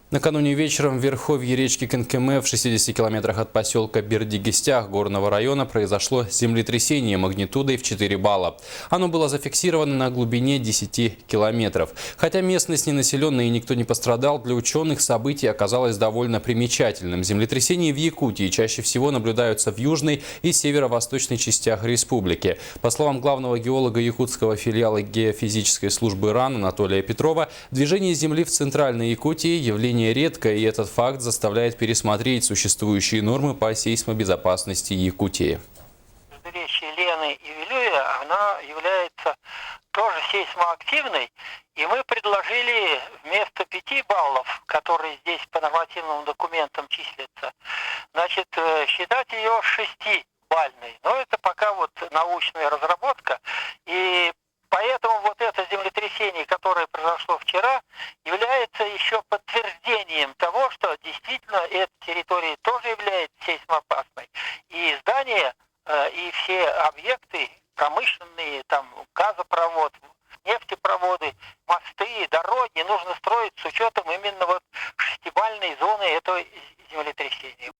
Накануне вечером в верховье речки Кенкеме в 60 километрах от поселка Бердигестях горного района произошло землетрясение магнитудой в 4 балла. Оно было зафиксировано на глубине 10 километров. Хотя местность ненаселенная и никто не пострадал, для ученых событие оказалось довольно примечательным. Землетрясения в Якутии чаще всего наблюдаются в южной и северо-восточной частях республики. По словам главного геолога якутского филиала геофизической службы РАН Анатолия Петрова, движение Земли в центральной Якутии – явление редко, и этот факт заставляет пересмотреть существующие нормы по сейсмобезопасности Якутии. Междуречье Лены и Вилюя, она является тоже сейсмоактивной, и мы предложили вместо 5 баллов, которые здесь по нормативным документам числятся, значит, считать ее 6-бальной. Но это пока вот научная разработка, и поэтому вот это землетрясение, которое произошло вчера, является еще подтверждением того, что действительно эта территория тоже является сейсмоопасной. И здания, и все объекты промышленные, там газопровод, нефтепроводы, мосты, дороги нужно строить с учетом именно вот 6-бальной зоны этого землетрясения.